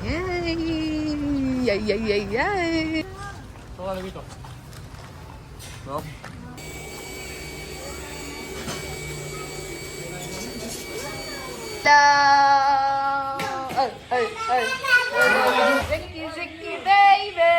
Yay! Yay, yay, yay, yay! Ito ka lagi ito. Rob. Ay, ay, ay. Ziki, ziki, baby!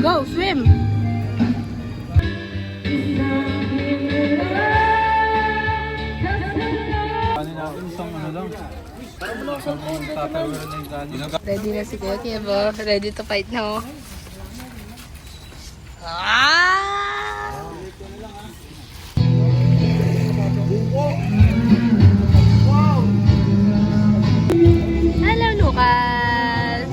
Go, swim! Kanin natin isang ano lang. Isang tatawaran na yung kanin. Ready na si Kuya Kevo. Ready to fight na. Ah! Hello, Lucas!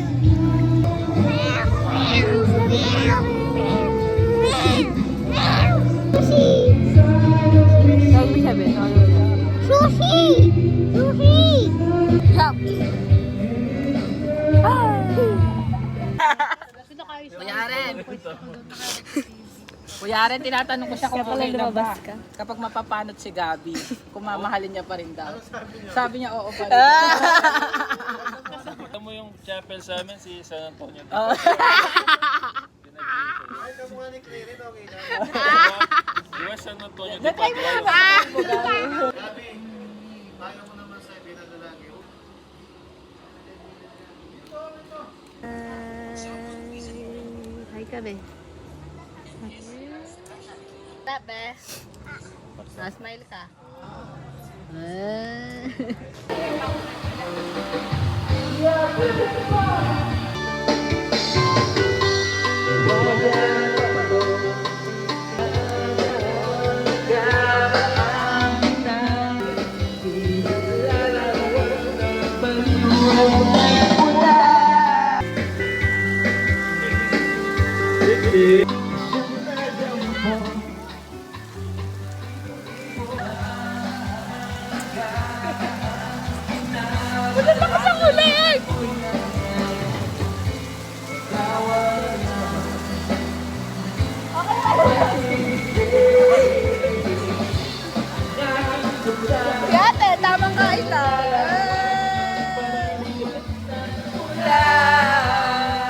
Tawag mo siya, Ben. Sushi! Sushi! Jump! Kuya Aren! Kuya Aren, tinatanong ko siya kung okay lang ba kapag mapapanot si Gabi, kung mamahalin niya pa rin daw. Sabi niya, oo pa rin. Alam mo yung chapel sa amin, si San Antonio. Ay, kamukha ni Clary, okay na. Di ba San Antonio? Natry mo na ba? Gabi, paano mo naman sa pinadalagi? Hi ka, be. Stop, be. Smile ka. Ate, tamang kain lang.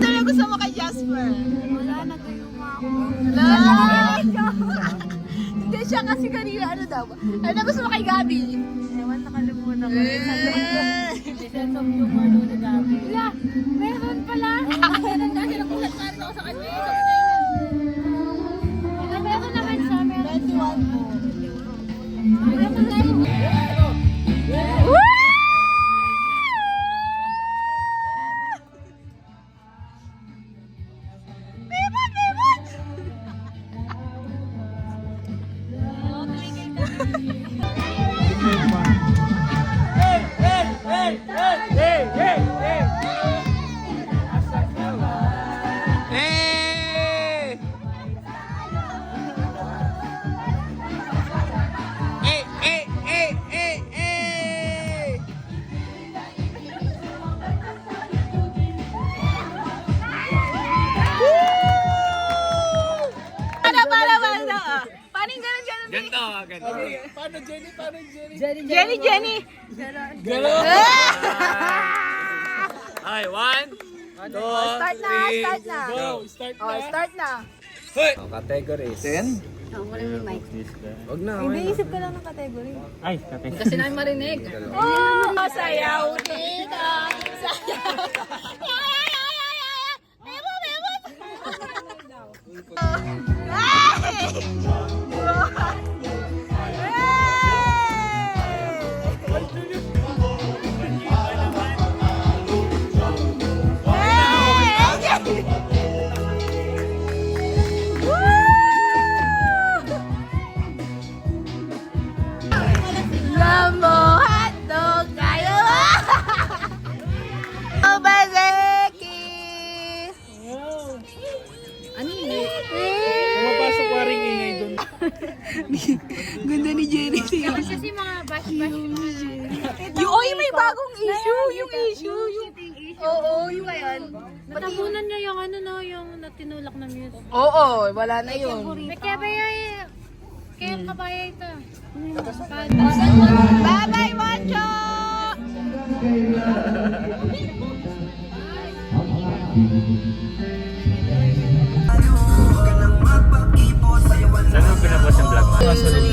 Ano yung gusto mo kay Jasper? Wala na kayo ako. Hindi siya kasi kanina ano daw. Ano gusto mo kay Gabi? Ewan, nakalimutan ko. Sense of humor doon ni Gabi. Wala, meron pala. Meron kasi nakulat na ako sa kanya. Meron naman siya, meron. 21 mo. Meron naman. Jenny! Ay, 1, 2, Start na! go! Start Oh, start na! Categories. 10? Wag na. Iniisip ko lang ng category. Ay, categories. Kasi namin marinig. Oh, sayaw dito! Sayaw! Lambo hotdog tayo! Ganda ni Jenny. Kasi mga bash-bash. May bagong issue. Yung issue. Oo, yung ngayon. Natabunan niya yung ano no, yung natinulak na mute. Oo, wala na yun. May kaya ba yun? Kaya kabaya ito. Bye-bye, Moncho! Saan mo pinabas yung vlog mo?